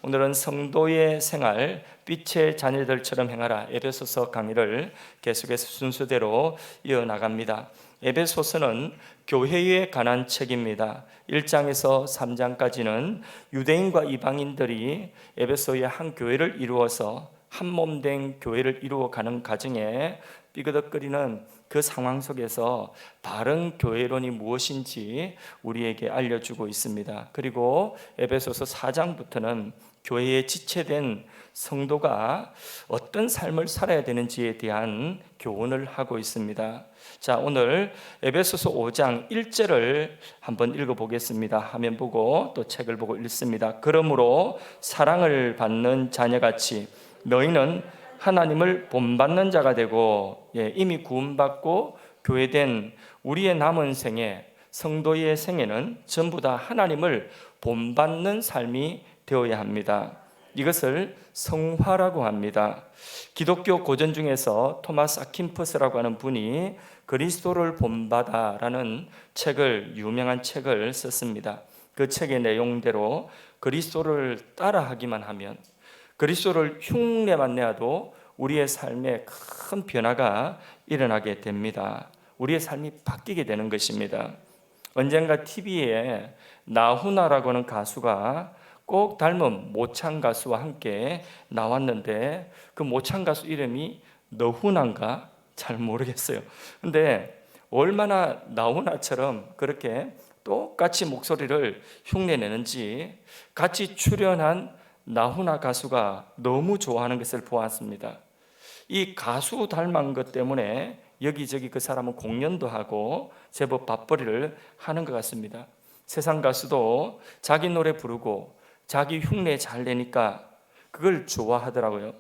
오늘은 성도의 생활, 빛의 자녀들처럼 행하라 에베소서 강의를 계속해서 순서대로 이어나갑니다. 에베소서는 교회에 관한 책입니다. 1장에서 3장까지는 유대인과 이방인들이 에베소의 한 교회를 이루어서 한 몸 된 교회를 이루어가는 과정에 삐그덕거리는 그 상황 속에서 바른 교회론이 무엇인지 우리에게 알려주고 있습니다. 그리고 에베소서 4장부터는 교회에 지체된 성도가 어떤 삶을 살아야 되는지에 대한 교훈을 하고 있습니다. 자, 오늘 에베소서 5장 1절을 한번 읽어보겠습니다. 화면 보고 또 책을 보고 읽습니다. 그러므로 사랑을 받는 자녀같이 너희는 하나님을 본받는 자가 되고, 이미 구원받고 교회된 우리의 남은 생애, 성도의 생애는 전부 다 하나님을 본받는 삶이 되어야 합니다. 이것을 성화라고 합니다. 기독교 고전 중에서 토마스 아킨퍼스라고 하는 분이 그리스도를 본받아라는 책을, 유명한 책을 썼습니다. 그 책의 내용대로 그리스도를 따라하기만 하면, 그리스도를 흉내만 내어도 우리의 삶에 큰 변화가 일어나게 됩니다. 우리의 삶이 바뀌게 되는 것입니다. 언젠가 TV에 나훈아라고 하는 가수가 꼭 닮은 모창 가수와 함께 나왔는데, 그 모창 가수 이름이 너훈아인가 잘 모르겠어요. 근데 얼마나 나훈아처럼 그렇게 똑같이 목소리를 흉내내는지 같이 출연한 나훈아 가수가 너무 좋아하는 것을 보았습니다. 이 가수 닮은 것 때문에 여기저기 그 사람은 공연도 하고 제법 밥벌이를 하는 것 같습니다. 세상 가수도 자기 노래 부르고 자기 흉내 잘 내니까 그걸 좋아하더라고요.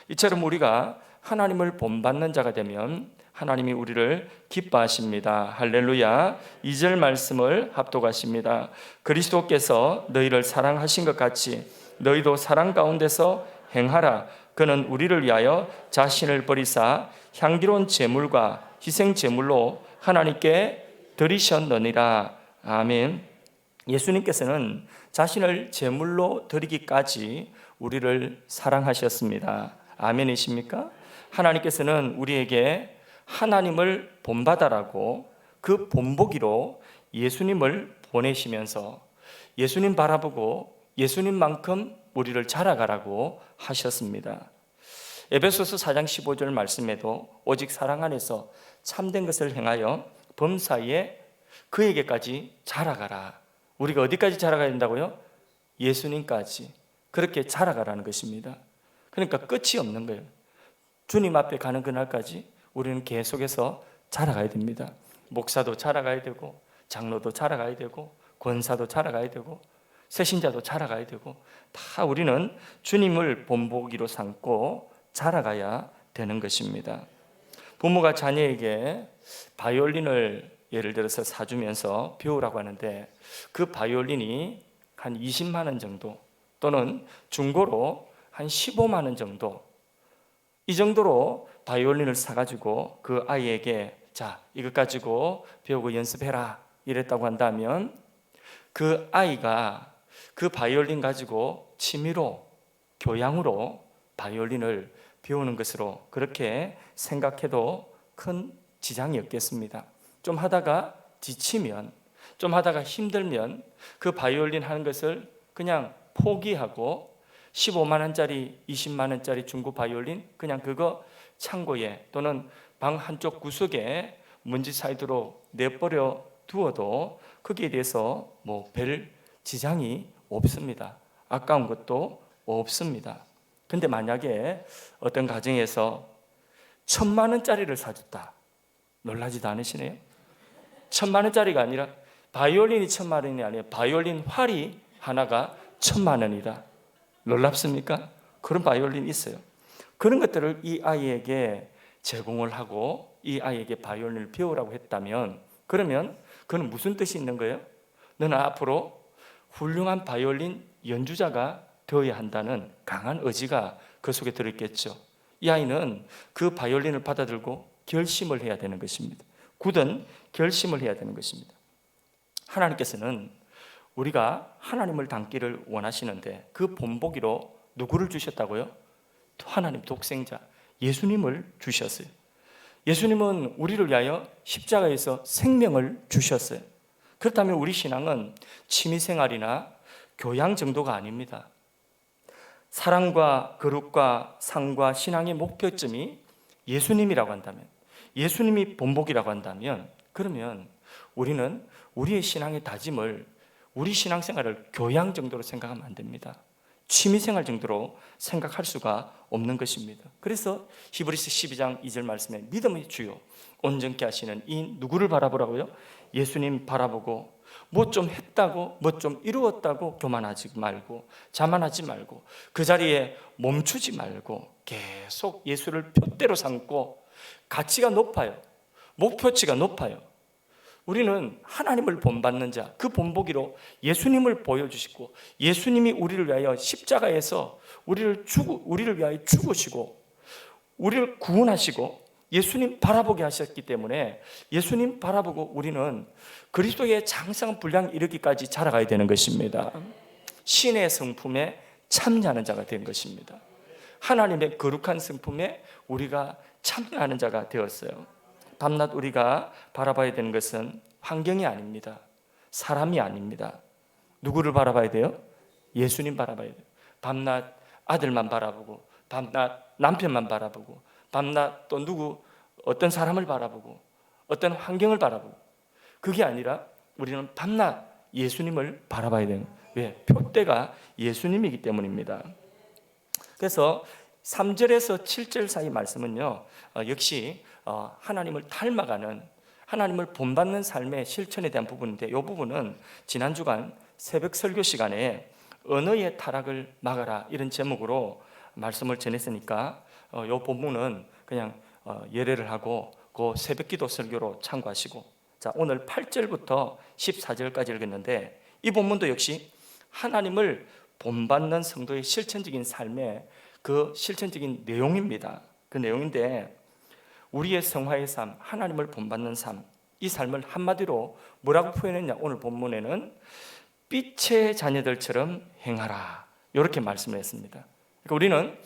이처럼 우리가 하나님을 본받는 자가 되면 하나님이 우리를 기뻐하십니다. 할렐루야. 2절 말씀을 합독하십니다. 그리스도께서 너희를 사랑하신 것 같이 너희도 사랑 가운데서 행하라. 그는 우리를 위하여 자신을 버리사 향기로운 제물과 희생 제물로 하나님께 드리셨느니라. 아멘. 예수님께서는 자신을 제물로 드리기까지 우리를 사랑하셨습니다. 아멘이십니까? 하나님께서는 우리에게 하나님을 본받아라고 그 본보기로 예수님을 보내시면서 예수님 바라보고 예수님만큼 우리를 자라가라고 하셨습니다. 에베소서 4장 15절 말씀에도 오직 사랑 안에서 참된 것을 행하여 범사에 그에게까지 자라가라. 우리가 어디까지 자라가야 된다고요? 예수님까지. 그렇게 자라가라는 것입니다. 그러니까 끝이 없는 거예요. 주님 앞에 가는 그날까지 우리는 계속해서 자라가야 됩니다. 목사도 자라가야 되고, 장로도 자라가야 되고, 권사도 자라가야 되고, 새신자도 자라가야 되고, 다 우리는 주님을 본보기로 삼고 자라가야 되는 것입니다. 부모가 자녀에게 바이올린을 예를 들어서 사주면서 배우라고 하는데, 그 바이올린이 한 20만 원 정도 또는 중고로 한 15만 원 정도, 이 정도로 바이올린을 사가지고 그 아이에게 자, 이것 가지고 배우고 연습해라 이랬다고 한다면, 그 아이가 그 바이올린 가지고 취미로, 교양으로 바이올린을 배우는 것으로 그렇게 생각해도 큰 지장이 없겠습니다. 좀 하다가 지치면, 좀 하다가 힘들면 그 바이올린 하는 것을 그냥 포기하고 15만 원짜리, 20만 원짜리 중고 바이올린 그냥 그거 창고에 또는 방 한쪽 구석에 먼지 사이드로 내버려 두어도 거기에 대해서 뭐 별 지장이 없습니다. 아까운 것도 없습니다. 근데 만약에 어떤 가정에서 1,000만 원짜리를 사줬다, 놀라지도 않으시네요? 1,000만 원짜리가 아니라 바이올린이 1,000만 원이 아니에요. 바이올린 활이 하나가 1,000만 원이다. 놀랍습니까? 그런 바이올린이 있어요. 그런 것들을 이 아이에게 제공을 하고 이 아이에게 바이올린을 배우라고 했다면, 그러면 그건 무슨 뜻이 있는 거예요? 너는 앞으로 훌륭한 바이올린 연주자가 되어야 한다는 강한 의지가 그 속에 들어있겠죠. 이 아이는 그 바이올린을 받아들고 결심을 해야 되는 것입니다. 굳은 결심을 해야 되는 것입니다. 하나님께서는 우리가 하나님을 닮기를 원하시는데 그 본보기로 누구를 주셨다고요? 하나님 독생자 예수님을 주셨어요. 예수님은 우리를 위하여 십자가에서 생명을 주셨어요. 그렇다면 우리 신앙은 취미생활이나 교양 정도가 아닙니다. 사랑과 거룩과 상과 신앙의 목표점이 예수님이라고 한다면, 예수님이 본보기라고 한다면, 그러면 우리는 우리의 신앙의 다짐을, 우리 신앙생활을 교양 정도로 생각하면 안 됩니다. 취미생활 정도로 생각할 수가 없는 것입니다. 그래서 히브리서 12장 2절 말씀에 믿음의 주요 온전케 하시는 이 누구를 바라보라고요? 예수님 바라보고 뭐 좀 했다고 뭐 좀 이루었다고 교만하지 말고 자만하지 말고 그 자리에 멈추지 말고 계속 예수를 표대로 삼고 가치가 높아요. 목표치가 높아요. 우리는 하나님을 본받는 자, 그 본보기로 예수님을 보여주시고 예수님이 우리를 위하여 십자가에서 우리를 위하여 죽으시고 우리를 구원하시고 예수님 바라보게 하셨기 때문에 예수님 바라보고 우리는 그리스도의 장성한 분량에 이르기까지 자라가야 되는 것입니다. 신의 성품에 참여하는 자가 된 것입니다. 하나님의 거룩한 성품에 우리가 참여하는 자가 되었어요. 밤낮 우리가 바라봐야 되는 것은 환경이 아닙니다. 사람이 아닙니다. 누구를 바라봐야 돼요? 예수님 바라봐야 돼요. 밤낮 아들만 바라보고 밤낮 남편만 바라보고 밤낮 또 어떤 사람을 바라보고 어떤 환경을 바라보고 그게 아니라 우리는 밤낮 예수님을 바라봐야 되는 거예요. 왜? 표대가 예수님이기 때문입니다. 그래서 3절에서 7절 사이 말씀은요, 역시 하나님을 닮아가는, 하나님을 본받는 삶의 실천에 대한 부분인데, 이 부분은 지난 주간 새벽 설교 시간에 언어의 타락을 막아라 이런 제목으로 말씀을 전했으니까 이 본문은 그냥 예례를 하고 그 새벽기도 설교로 참고하시고, 자 오늘 8절부터 14절까지 읽었는데 이 본문도 역시 하나님을 본받는 성도의 실천적인 삶의 그 실천적인 내용입니다. 그 내용인데 우리의 성화의 삶, 하나님을 본받는 삶, 이 삶을 한마디로 뭐라고 표현했냐? 오늘 본문에는 빛의 자녀들처럼 행하라 이렇게 말씀을 했습니다. 그러니까 우리는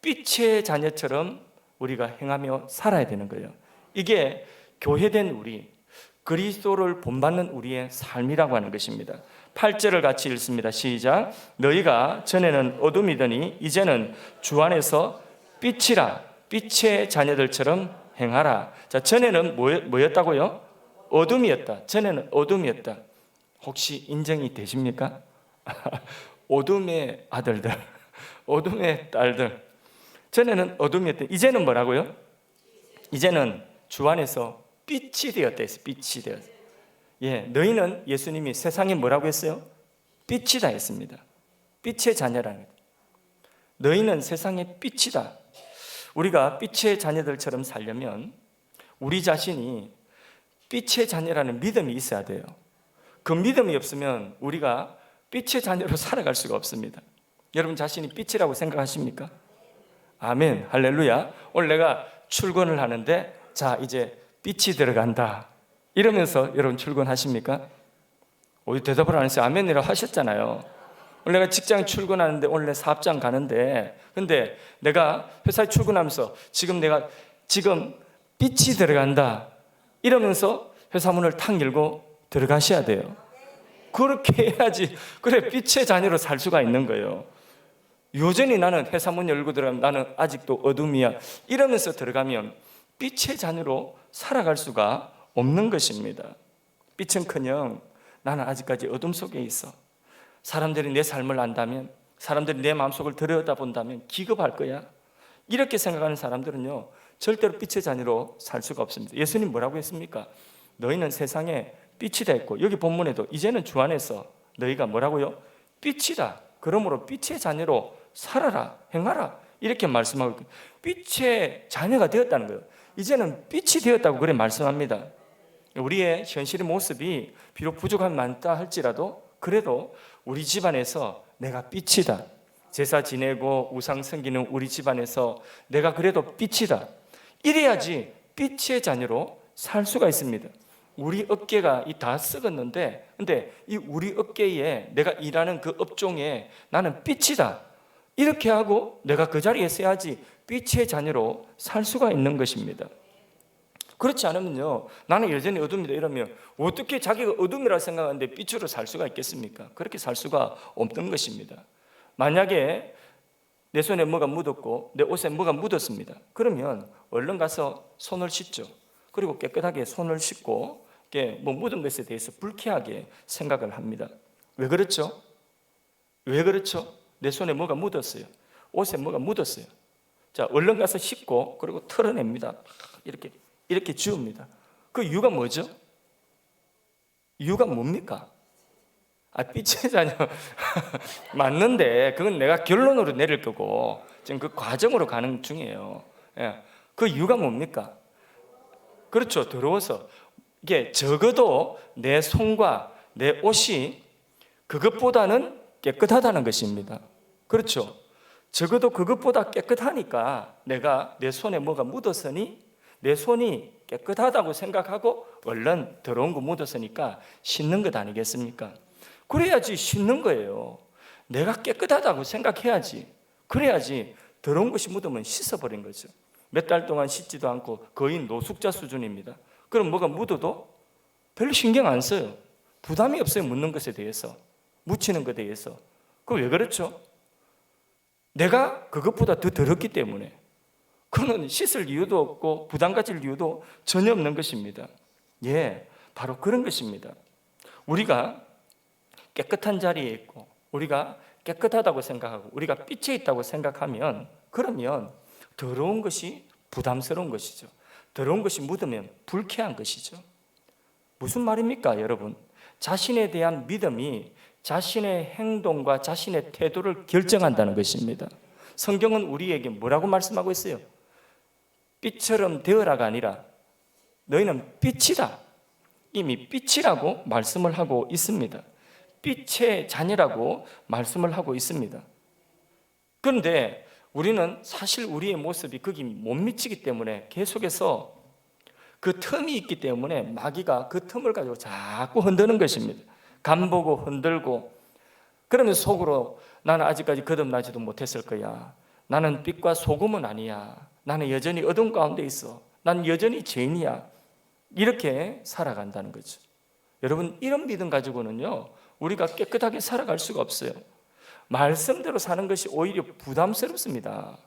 빛의 자녀처럼 우리가 행하며 살아야 되는 거예요. 이게 교회된 우리, 그리스도를 본받는 우리의 삶이라고 하는 것입니다. 8절을 같이 읽습니다. 시작. 너희가 전에는 어둠이더니 이제는 주 안에서 빛이라. 빛의 자녀들처럼 행하라. 자, 전에는 뭐였다고요? 어둠이었다. 전에는 어둠이었다. 혹시 인정이 되십니까? 어둠의 아들들, 어둠의 딸들. 전에는 어둠이었다. 이제는 뭐라고요? 이제는 주 안에서 빛이 되었다 했어요. 빛이 되었다. 예, 너희는 예수님이 세상에 뭐라고 했어요? 빛이다 했습니다. 빛의 자녀라는 거예요. 너희는 세상의 빛이다. 우리가 빛의 자녀들처럼 살려면 우리 자신이 빛의 자녀라는 믿음이 있어야 돼요. 그 믿음이 없으면 우리가 빛의 자녀로 살아갈 수가 없습니다. 여러분 자신이 빛이라고 생각하십니까? 아멘, 할렐루야. 오늘 내가 출근을 하는데 자 이제 빛이 들어간다 이러면서 여러분 출근하십니까? 대답을 안 했어요. 아멘이라고 하셨잖아요. 오늘 내가 직장 출근하는데 오늘 내 사업장 가는데 근데 내가 회사에 출근하면서 지금 빛이 들어간다 이러면서 회사 문을 탁 열고 들어가셔야 돼요. 그렇게 해야지 그래 빛의 자녀로 살 수가 있는 거예요. 여전히 나는 회사 문 열고 들어가면 나는 아직도 어둠이야 이러면서 들어가면 빛의 자녀로 살아갈 수가 없는 것입니다. 빛은커녕 나는 아직까지 어둠 속에 있어. 사람들이 내 삶을 안다면, 사람들이 내 마음속을 들여다본다면 기겁할 거야. 이렇게 생각하는 사람들은요 절대로 빛의 자녀로 살 수가 없습니다. 예수님 뭐라고 했습니까? 너희는 세상에 빛이 됐고, 여기 본문에도 이제는 주 안에서 너희가 뭐라고요? 빛이다. 그러므로 빛의 자녀로 살아라, 행하라 이렇게 말씀하고 있고, 빛의 자녀가 되었다는 거예요. 이제는 빛이 되었다고 그래 말씀합니다. 우리의 현실의 모습이 비록 부족함이 많다 할지라도 그래도 우리 집안에서 내가 빛이다. 제사 지내고 우상 섬기는 우리 집안에서 내가 그래도 빛이다. 이래야지 빛의 자녀로 살 수가 있습니다. 우리 어깨가 다 썩었는데, 근데 이 우리 어깨에 내가 일하는 그 업종에 나는 삐치다, 이렇게 하고 내가 그 자리에 서야지 삐치의 자녀로 살 수가 있는 것입니다. 그렇지 않으면요, 나는 여전히 어둠이다 이러면 어떻게 자기가 어둠이라 생각하는데 삐치로 살 수가 있겠습니까? 그렇게 살 수가 없는 것입니다. 만약에 내 손에 뭐가 묻었고 내 옷에 뭐가 묻었습니다. 그러면 얼른 가서 손을 씻죠. 그리고 깨끗하게 손을 씻고 뭐 묻은 것에 대해서 불쾌하게 생각을 합니다. 왜 그렇죠? 왜 그렇죠? 내 손에 뭐가 묻었어요. 옷에 뭐가 묻었어요. 자, 얼른 가서 씻고 그리고 털어냅니다. 이렇게 지웁니다. 그 이유가 뭐죠? 이유가 뭡니까? 삐치의 자녀 맞는데 그건 내가 결론으로 내릴 거고 지금 그 과정으로 가는 중이에요. 예. 그 이유가 뭡니까? 그렇죠. 더러워서. 이게 적어도 내 손과 내 옷이 그것보다는 깨끗하다는 것입니다. 그렇죠. 적어도 그것보다 깨끗하니까 내가 내 손에 뭐가 묻었으니 내 손이 깨끗하다고 생각하고 얼른 더러운 거 묻었으니까 씻는 것 아니겠습니까? 그래야지 씻는 거예요. 내가 깨끗하다고 생각해야지. 그래야지 더러운 것이 묻으면 씻어버린 거죠. 몇 달 동안 씻지도 않고 거의 노숙자 수준입니다. 그럼 뭐가 묻어도 별로 신경 안 써요. 부담이 없어요. 묻는 것에 대해서, 묻히는 것에 대해서. 그거 왜 그렇죠? 내가 그것보다 더 더럽기 때문에. 그거는 씻을 이유도 없고 부담 가질 이유도 전혀 없는 것입니다. 예, 바로 그런 것입니다. 우리가 깨끗한 자리에 있고 우리가 깨끗하다고 생각하고 우리가 삐쳐 있다고 생각하면, 그러면 더러운 것이 부담스러운 것이죠. 더러운 것이 묻으면 불쾌한 것이죠. 무슨 말입니까, 여러분? 자신에 대한 믿음이 자신의 행동과 자신의 태도를 결정한다는 것입니다. 성경은 우리에게 뭐라고 말씀하고 있어요? 빛처럼 되어라가 아니라 너희는 빛이다. 이미 빛이라고 말씀을 하고 있습니다. 빛의 자녀라고 말씀을 하고 있습니다. 그런데 우리는 사실 우리의 모습이 거기 못 미치기 때문에 계속해서 그 틈이 있기 때문에 마귀가 그 틈을 가지고 자꾸 흔드는 것입니다. 간보고 흔들고, 그러면 속으로 나는 아직까지 거듭나지도 못했을 거야. 나는 빛과 소금은 아니야. 나는 여전히 어둠 가운데 있어. 난 여전히 죄인이야. 이렇게 살아간다는 거죠. 여러분, 이런 믿음 가지고는요, 우리가 깨끗하게 살아갈 수가 없어요. 말씀대로 사는 것이 오히려 부담스럽습니다.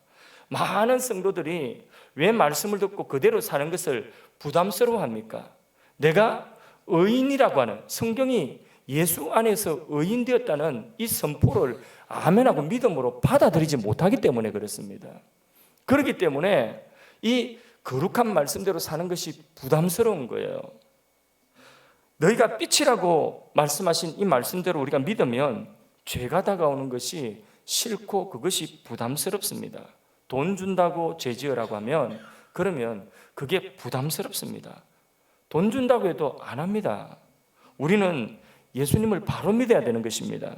많은 성도들이 왜 말씀을 듣고 그대로 사는 것을 부담스러워합니까? 내가 의인이라고 하는, 성경이 예수 안에서 의인 되었다는 이 선포를 아멘하고 믿음으로 받아들이지 못하기 때문에 그렇습니다. 그렇기 때문에 이 거룩한 말씀대로 사는 것이 부담스러운 거예요. 너희가 빛이라고 말씀하신 이 말씀대로 우리가 믿으면 죄가 다가오는 것이 싫고 그것이 부담스럽습니다. 돈 준다고 죄 지으라고 하면, 그러면 그게 부담스럽습니다. 돈 준다고 해도 안 합니다. 우리는 예수님을 바로 믿어야 되는 것입니다.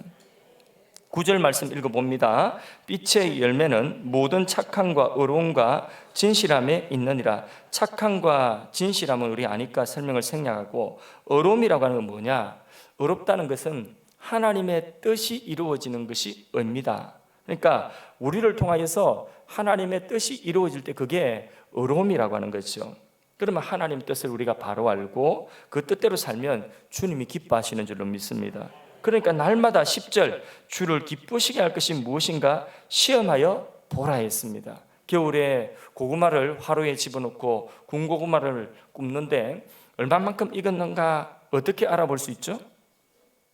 9절 말씀 읽어봅니다. 빛의 열매는 모든 착함과 의로움과 진실함에 있느니라. 착함과 진실함은 우리 아니까 설명을 생략하고, 의로움이라고 하는 건 뭐냐? 의롭다는 것은 하나님의 뜻이 이루어지는 것이 의입니다. 그러니까 우리를 통하여서 하나님의 뜻이 이루어질 때 그게 의로움이라고 하는 거죠. 그러면 하나님의 뜻을 우리가 바로 알고 그 뜻대로 살면 주님이 기뻐하시는 줄로 믿습니다. 그러니까 날마다 10절 주를 기쁘시게 할 것이 무엇인가 시험하여 보라 했습니다. 겨울에 고구마를 화로에 집어넣고 군고구마를 굽는데 얼마만큼 익었는가 어떻게 알아볼 수 있죠?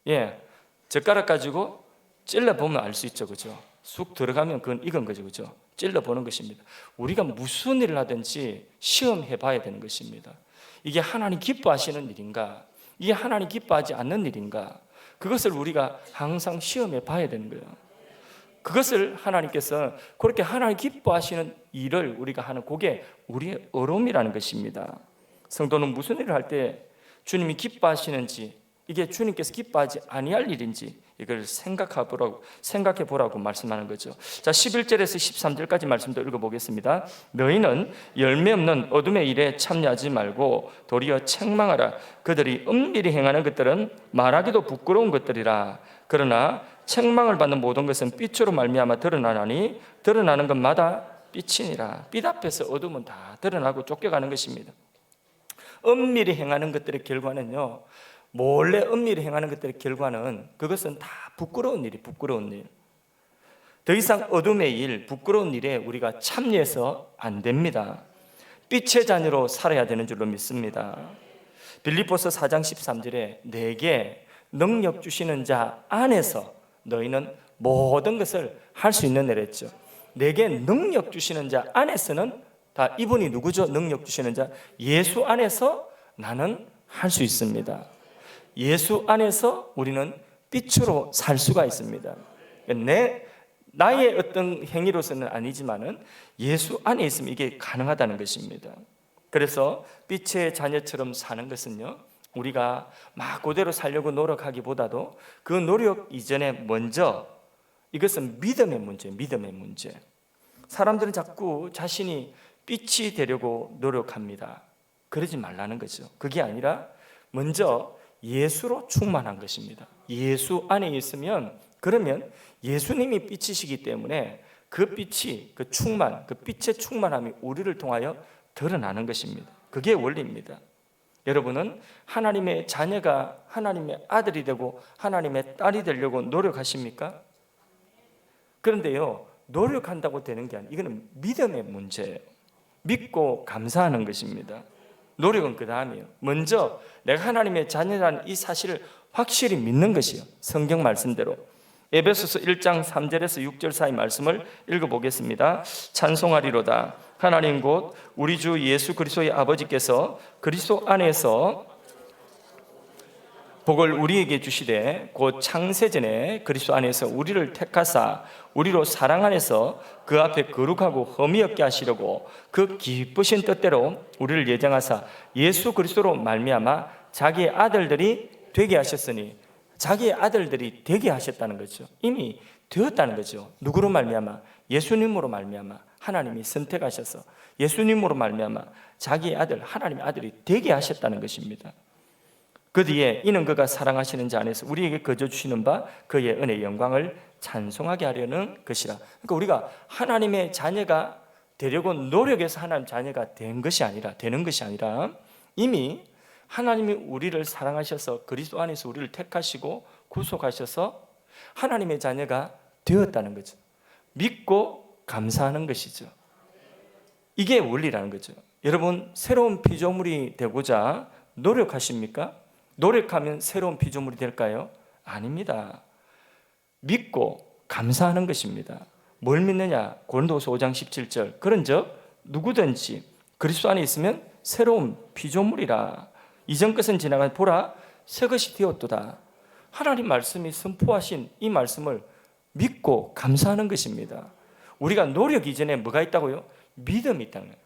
예, 젓가락 가지고 찔러보면 알 수 있죠. 그죠? 쑥 들어가면 그건 익은 거죠. 그죠? 찔러보는 것입니다. 우리가 무슨 일을 하든지 시험해 봐야 되는 것입니다. 이게 하나님 기뻐하시는 일인가? 이게 하나님 기뻐하지 않는 일인가? 그것을 우리가 항상 시험해 봐야 되는 거예요. 그것을 하나님께서 그렇게 하나님 기뻐하시는 일을 우리가 하는, 그게 우리의 의로움이라는 것입니다. 성도는 무슨 일을 할 때 주님이 기뻐하시는지, 이게 주님께서 기뻐하지 아니할 일인지 이걸 생각해 보라고 말씀하는 거죠. 자, 11절에서 13절까지 말씀도 읽어보겠습니다. 너희는 열매 없는 어둠의 일에 참여하지 말고 도리어 책망하라. 그들이 은밀히 행하는 것들은 말하기도 부끄러운 것들이라. 그러나 책망을 받는 모든 것은 빛으로 말미암아 드러나나니 드러나는 것마다 빛이니라. 빛 앞에서 어둠은 다 드러나고 쫓겨가는 것입니다. 은밀히 행하는 것들의 결과는요, 몰래 은밀히 행하는 것들의 결과는 그것은 다 부끄러운 일이 부끄러운 일. 더 이상 어둠의 일, 부끄러운 일에 우리가 참여해서 안 됩니다. 빛의 자녀로 살아야 되는 줄로 믿습니다. 빌립보서 4장 13절에 내게 능력 주시는 자 안에서 너희는 모든 것을 할 수 있는 애랬죠. 내게 능력 주시는 자 안에서는 다 이분이 누구죠? 능력 주시는 자. 예수 안에서 나는 할 수 있습니다. 예수 안에서 우리는 빛으로 살 수가 있습니다. 나의 어떤 행위로서는 아니지만은 예수 안에 있으면 이게 가능하다는 것입니다. 그래서 빛의 자녀처럼 사는 것은요, 우리가 막 그대로 살려고 노력하기보다도 그 노력 이전에 먼저 이것은 믿음의 문제, 믿음의 문제. 사람들은 자꾸 자신이 빛이 되려고 노력합니다. 그러지 말라는 거죠. 그게 아니라 먼저 예수로 충만한 것입니다. 예수 안에 있으면, 그러면 예수님이 빛이시기 때문에 그 빛이, 그 충만, 그 빛의 충만함이 우리를 통하여 드러나는 것입니다. 그게 원리입니다. 여러분은 하나님의 자녀가 하나님의 아들이 되고 하나님의 딸이 되려고 노력하십니까? 그런데요, 노력한다고 되는 게 아니에요. 이거는 믿음의 문제예요. 믿고 감사하는 것입니다. 노력은 그 다음이에요. 먼저 내가 하나님의 자녀라는 이 사실을 확실히 믿는 것이요. 성경 말씀대로. 에베소서 1장 3절에서 6절 사이 말씀을 읽어보겠습니다. 찬송하리로다. 하나님 곧 우리 주 예수 그리스도의 아버지께서 그리스도 안에서 복을 우리에게 주시되 곧 창세전에 그리스도 안에서 우리를 택하사 우리로 사랑 안에서 그 앞에 거룩하고 흠이 없게 하시려고 그 기쁘신 뜻대로 우리를 예정하사 예수 그리스도로 말미암아 자기의 아들들이 되게 하셨으니, 자기의 아들들이 되게 하셨다는 거죠. 이미 되었다는 거죠. 누구로 말미암아? 예수님으로 말미암아 하나님이 선택하셔서 예수님으로 말미암아 자기의 아들, 하나님의 아들이 되게 하셨다는 것입니다. 그 뒤에 이는 그가 사랑하시는 자 안에서 우리에게 거저 주시는 바 그의 은혜의 영광을 찬송하게 하려는 것이라. 그러니까 우리가 하나님의 자녀가 되려고 노력해서 하나님 자녀가 되는 것이 아니라 이미 하나님이 우리를 사랑하셔서 그리스도 안에서 우리를 택하시고 구속하셔서 하나님의 자녀가 되었다는 거죠. 믿고 감사하는 것이죠. 이게 원리라는 거죠. 여러분, 새로운 피조물이 되고자 노력하십니까? 노력하면 새로운 피조물이 될까요? 아닙니다. 믿고 감사하는 것입니다. 뭘 믿느냐? 고린도후서 5장 17절. 그런즉 누구든지 그리스도 안에 있으면 새로운 피조물이라. 이전 것은 지나간 보라 새 것이 되었도다. 하나님 말씀이 선포하신 이 말씀을 믿고 감사하는 것입니다. 우리가 노력 이전에 뭐가 있다고요? 믿음이 있다는 거예요.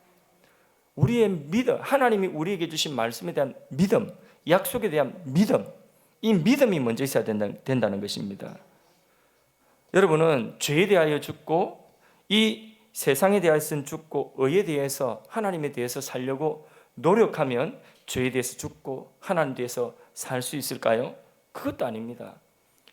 우리의 믿음, 하나님이 우리에게 주신 말씀에 대한 믿음, 약속에 대한 믿음, 이 믿음이 먼저 있어야 된다는 것입니다. 여러분은 죄에 대하여 죽고 이 세상에 대해서는 죽고 의에 대해서 하나님에 대해서 살려고 노력하면 죄에 대해서 죽고 하나님에 대해서 살 수 있을까요? 그것도 아닙니다.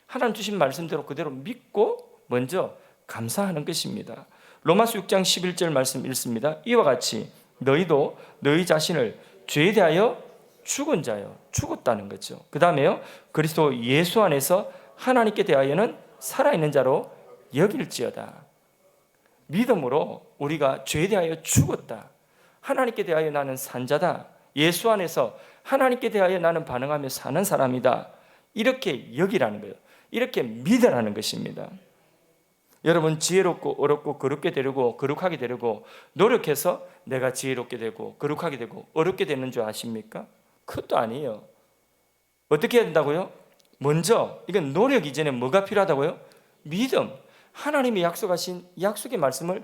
하나님 주신 말씀대로 그대로 믿고 먼저 감사하는 것입니다. 로마서 6장 11절 말씀 읽습니다. 이와 같이 너희도 너희 자신을 죄에 대하여 죽은 자요, 죽었다는 거죠. 그 다음에요, 그리스도 예수 안에서 하나님께 대하여는 살아있는 자로 여길지어다. 믿음으로 우리가 죄에 대하여 죽었다. 하나님께 대하여 나는 산자다. 예수 안에서 하나님께 대하여 나는 반응하며 사는 사람이다. 이렇게 여기라는 거예요. 이렇게 믿으라는 것입니다. 여러분, 지혜롭고 어렵고 거룩게 되려고 거룩하게 되려고 노력해서 내가 지혜롭게 되고 거룩하게 되고 어렵게 되는 줄 아십니까? 그것도 아니에요. 어떻게 해야 된다고요? 먼저 이건 노력 이전에 뭐가 필요하다고요? 믿음. 하나님이 약속하신 약속의 말씀을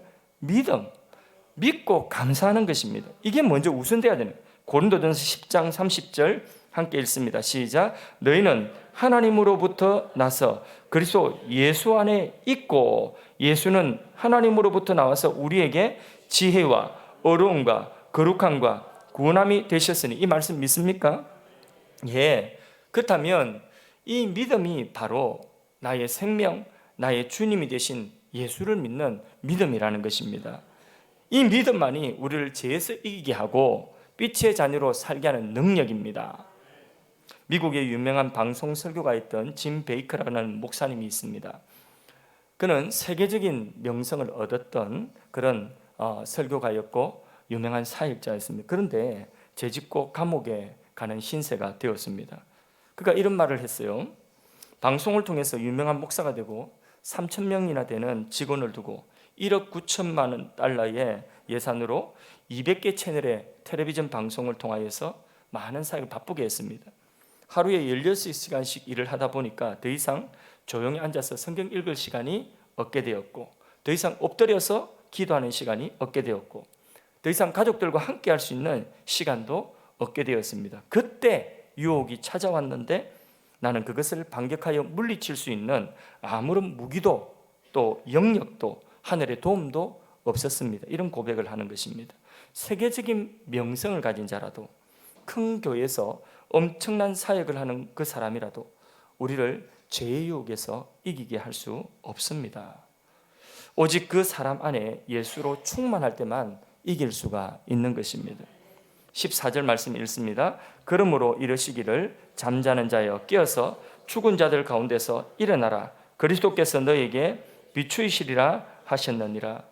믿고 감사하는 것입니다. 이게 먼저 우선돼야 되는 거예요. 고린도전서 10장 30절 함께 읽습니다. 시작. 너희는 하나님으로부터 나서 그리스도 예수 안에 있고 예수는 하나님으로부터 나와서 우리에게 지혜와 어려움과 거룩함과 구원함이 되셨으니 이 말씀 믿습니까? 예. 그렇다면 이 믿음이 바로 나의 생명, 나의 주님이 되신 예수를 믿는 믿음이라는 것입니다. 이 믿음만이 우리를 죄에서 이기게 하고 빛의 자녀로 살게 하는 능력입니다. 미국의 유명한 방송 설교가였던 짐 베이커라는 목사님이 있습니다. 그는 세계적인 명성을 얻었던 그런 설교가였고 유명한 사역자였습니다. 그런데 죄짓고 감옥에 가는 신세가 되었습니다. 그가 이런 말을 했어요. 방송을 통해서 유명한 목사가 되고 3,000명이나 되는 직원을 두고 1억 9천만 달러의 예산으로 200개 채널의 텔레비전 방송을 통하여서 많은 사역을 바쁘게 했습니다. 하루에 16시간씩 일을 하다 보니까 더 이상 조용히 앉아서 성경 읽을 시간이 없게 되었고, 더 이상 엎드려서 기도하는 시간이 없게 되었고, 더 이상 가족들과 함께 할 수 있는 시간도 얻게 되었습니다. 그때 유혹이 찾아왔는데 나는 그것을 반격하여 물리칠 수 있는 아무런 무기도 또 영역도 하늘의 도움도 없었습니다. 이런 고백을 하는 것입니다. 세계적인 명성을 가진 자라도, 큰 교회에서 엄청난 사역을 하는 그 사람이라도 우리를 죄의 유혹에서 이기게 할 수 없습니다. 오직 그 사람 안에 예수로 충만할 때만 이길 수가 있는 것입니다. 14절 말씀 읽습니다. 그러므로 이르시기를 잠자는 자여 깨어서 죽은 자들 가운데서 일어나라. 그리스도께서 너에게 비추이시리라 하셨느니라.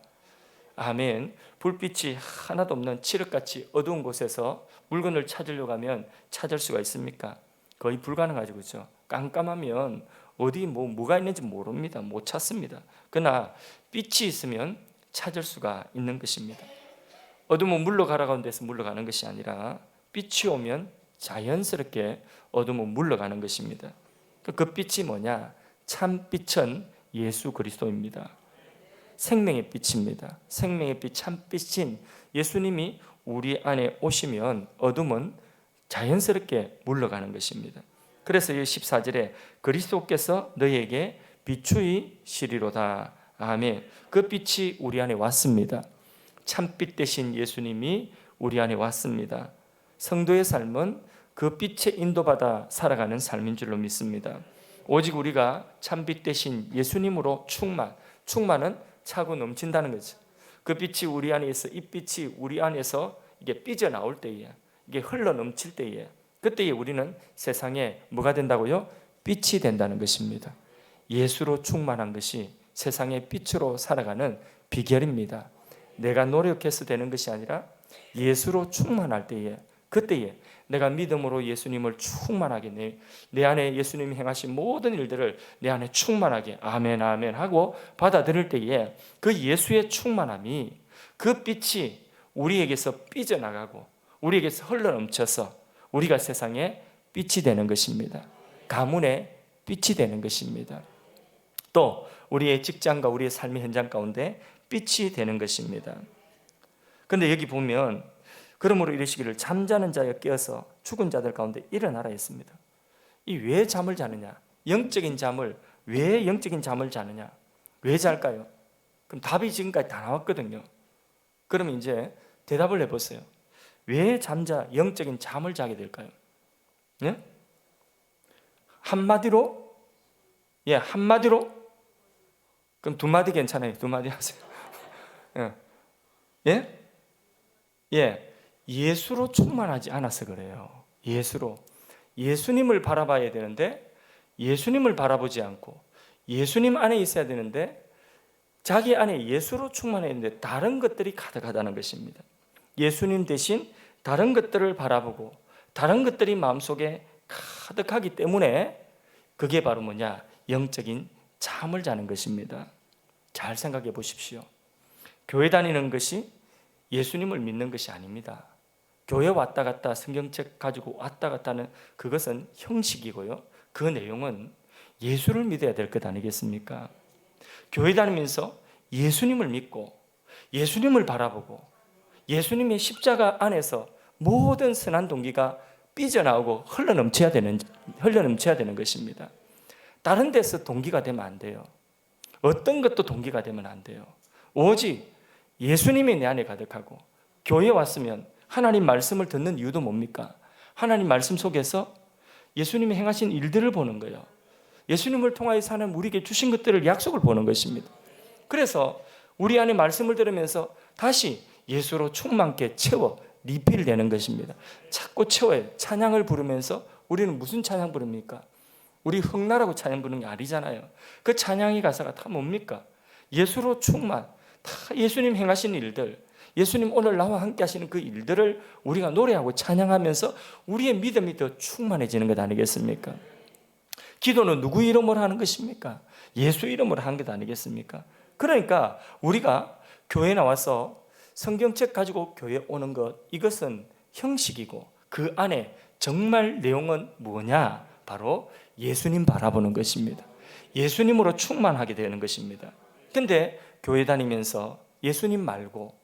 아멘. 불빛이 하나도 없는 칠흑같이 어두운 곳에서 물건을 찾으려고 하면 찾을 수가 있습니까? 거의 불가능하죠. 그렇죠? 깜깜하면 어디 뭐가 있는지 모릅니다. 못 찾습니다. 그러나 빛이 있으면 찾을 수가 있는 것입니다. 어둠은 물러가라고 하는 데서 물러가는 것이 아니라 빛이 오면 자연스럽게 어둠은 물러가는 것입니다. 그 빛이 뭐냐? 참 빛은 예수 그리스도입니다. 생명의 빛입니다. 생명의 빛, 참 빛인 예수님이 우리 안에 오시면 어둠은 자연스럽게 물러가는 것입니다. 그래서 이 14절에 그리스도께서 너희에게 비추이시리로다. 아멘. 그 빛이 우리 안에 왔습니다. 참빛 되신 예수님이 우리 안에 왔습니다. 성도의 삶은 그 빛에 인도받아 살아가는 삶인 줄로 믿습니다. 오직 우리가 참빛 되신 예수님으로 충만은 차고 넘친다는 거죠. 그 빛이 우리 안에 있어, 이 빛이 우리 안에서 이게 삐져나올 때에, 이게 흘러 넘칠 때에, 그때에 우리는 세상에 뭐가 된다고요? 빛이 된다는 것입니다. 예수로 충만한 것이 세상의 빛으로 살아가는 비결입니다. 내가 노력해서 되는 것이 아니라 예수로 충만할 때에, 그때에 내가 믿음으로 예수님을 충만하게 내 안에 예수님이 행하신 모든 일들을 내 안에 충만하게 아멘 아멘 하고 받아들일 때에 그 예수의 충만함이, 그 빛이 우리에게서 삐져나가고 우리에게서 흘러넘쳐서 우리가 세상에 빛이 되는 것입니다. 가문의 빛이 되는 것입니다. 또 우리의 직장과 우리의 삶의 현장 가운데 빛이 되는 것입니다. 그런데 여기 보면 그러므로 이르시기를 잠자는 자여 깨어서 죽은 자들 가운데 일어나라 했습니다. 이 왜 잠을 자느냐? 영적인 잠을, 왜 영적인 잠을 자느냐? 왜 잘까요? 그럼 답이 지금까지 다 나왔거든요. 그러면 이제 대답을 해보세요. 왜 영적인 잠을 자게 될까요? 네? 한마디로? 예, 한마디로? 그럼 두 마디 괜찮아요. 두 마디 하세요. 예? 예. 예수로 충만하지 않아서 그래요. 예수로. 예수님을 바라봐야 되는데 예수님을 바라보지 않고 예수님 안에 있어야 되는데 자기 안에 예수로 충만해야 되는데 다른 것들이 가득하다는 것입니다. 예수님 대신 다른 것들을 바라보고 다른 것들이 마음속에 가득하기 때문에 그게 바로 뭐냐? 영적인 잠을 자는 것입니다. 잘 생각해 보십시오. 교회 다니는 것이 예수님을 믿는 것이 아닙니다. 교회 왔다 갔다 성경책 가지고 왔다 갔다 하는 그것은 형식이고요. 그 내용은 예수를 믿어야 될 것 아니겠습니까? 교회 다니면서 예수님을 믿고 예수님을 바라보고 예수님의 십자가 안에서 모든 선한 동기가 삐져나오고 흘러넘쳐야 되는 것입니다. 다른 데서 동기가 되면 안 돼요. 어떤 것도 동기가 되면 안 돼요. 오직 예수님이 내 안에 가득하고 교회에 왔으면 하나님 말씀을 듣는 이유도 뭡니까? 하나님 말씀 속에서 예수님이 행하신 일들을 보는 거예요. 예수님을 통하여 사는 우리에게 주신 것들을 약속을 보는 것입니다. 그래서 우리 안에 말씀을 들으면서 다시 예수로 충만케 채워 리필되는 것입니다. 자꾸 채워요. 찬양을 부르면서 우리는 무슨 찬양 부릅니까? 우리 흥나라고 찬양 부르는 게 아니잖아요. 그 찬양의 가사가 다 뭡니까? 예수로 충만, 다 예수님 행하신 일들, 예수님 오늘 나와 함께 하시는 그 일들을 우리가 노래하고 찬양하면서 우리의 믿음이 더 충만해지는 것 아니겠습니까? 기도는 누구 이름으로 하는 것입니까? 예수 이름으로 하는 것 아니겠습니까? 그러니까 우리가 교회에 나와서 성경책 가지고 교회에 오는 것, 이것은 형식이고 그 안에 정말 내용은 뭐냐? 바로 예수님 바라보는 것입니다. 예수님으로 충만하게 되는 것입니다. 근데 교회 다니면서 예수님 말고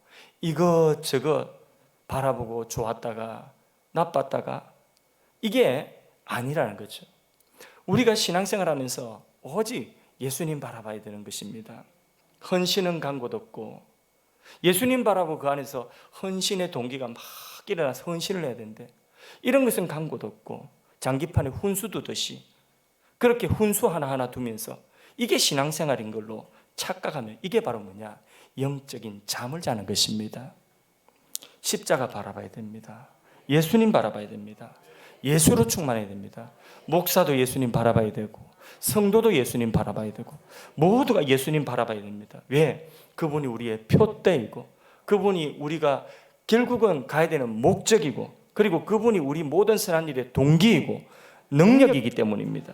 이것저것 바라보고 좋았다가 나빴다가 이게 아니라는 거죠. 우리가 신앙생활 하면서 오직 예수님 바라봐야 되는 것입니다. 헌신은 간곳 없고 예수님 바라보고 그 안에서 헌신의 동기가 막 일어나서 헌신을 해야 되는데 이런 것은 간곳 없고 장기판에 훈수 두듯이 그렇게 훈수 하나하나 두면서 이게 신앙생활인 걸로 착각하면 이게 바로 뭐냐? 영적인 잠을 자는 것입니다. 십자가 바라봐야 됩니다. 예수님 바라봐야 됩니다. 예수로 충만해야 됩니다. 목사도 예수님 바라봐야 되고 성도도 예수님 바라봐야 되고 모두가 예수님 바라봐야 됩니다. 왜? 그분이 우리의 표대이고 그분이 우리가 결국은 가야 되는 목적이고 그리고 그분이 우리 모든 선한 일의 동기이고 능력이기 때문입니다.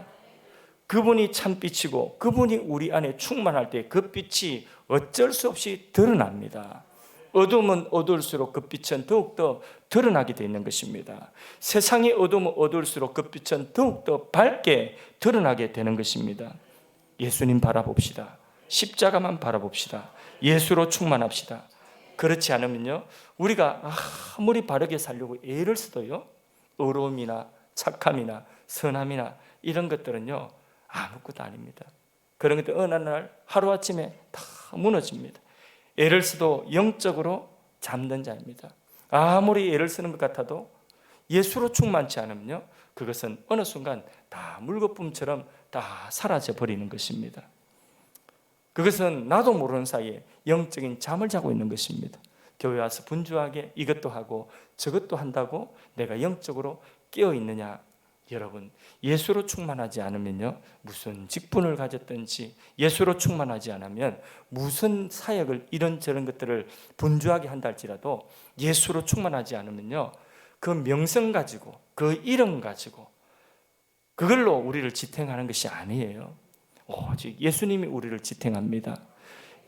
그분이 참빛이고 그분이 우리 안에 충만할 때 그 빛이 어쩔 수 없이 드러납니다. 어둠은 어두울수록 그 빛은 더욱더 드러나게 되어 있는 것입니다. 세상의 어둠은 어두울수록 그 빛은 더욱더 밝게 드러나게 되는 것입니다. 예수님 바라봅시다. 십자가만 바라봅시다. 예수로 충만합시다. 그렇지 않으면요 우리가 아무리 바르게 살려고 애를 써도요 의로움이나 착함이나 선함이나 이런 것들은요 아무것도 아닙니다. 그런 것들 어느 날 하루아침에 다 무너집니다. 애를 써도 영적으로 잠든 자입니다. 아무리 애를 쓰는 것 같아도 예수로 충만치 않으면요 그것은 어느 순간 다 물거품처럼 다 사라져 버리는 것입니다. 그것은 나도 모르는 사이에 영적인 잠을 자고 있는 것입니다. 교회 와서 분주하게 이것도 하고 저것도 한다고 내가 영적으로 깨어 있느냐? 여러분, 예수로 충만하지 않으면요 무슨 직분을 가졌든지 예수로 충만하지 않으면 무슨 사역을 이런저런 것들을 분주하게 한다 할지라도 예수로 충만하지 않으면요 그 명성 가지고 그 이름 가지고 그걸로 우리를 지탱하는 것이 아니에요. 오직 예수님이 우리를 지탱합니다.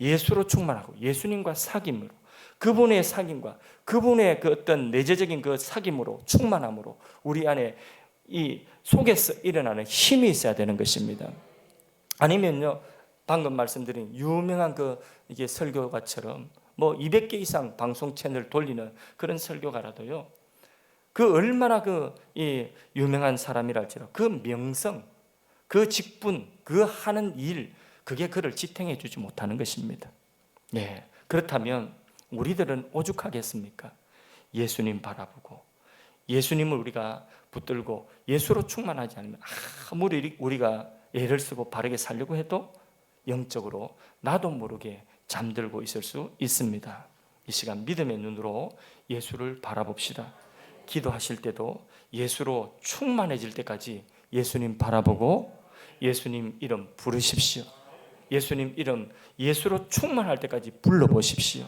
예수로 충만하고 예수님과 사귐으로 그분의 사귐과 그분의 그 어떤 내재적인 그 사귐으로 충만함으로 우리 안에 이 속에서 일어나는 힘이 있어야 되는 것입니다. 아니면요 방금 말씀드린 유명한 그 이게 설교가처럼 뭐 200개 이상 방송 채널 돌리는 그런 설교가라도요 그 얼마나 그 이 유명한 사람이랄지라도 그 명성 그 직분, 그 하는 일, 그게 그를 지탱해 주지 못하는 것입니다. 네, 그렇다면 우리들은 오죽하겠습니까? 예수님 바라보고 예수님을 우리가 붙들고 예수로 충만하지 않으면 아무리 우리가 애를 쓰고 바르게 살려고 해도 영적으로 나도 모르게 잠들고 있을 수 있습니다. 이 시간 믿음의 눈으로 예수를 바라봅시다. 기도하실 때도 예수로 충만해질 때까지 예수님 바라보고 예수님 이름 부르십시오. 예수님 이름 예수로 충만할 때까지 불러보십시오.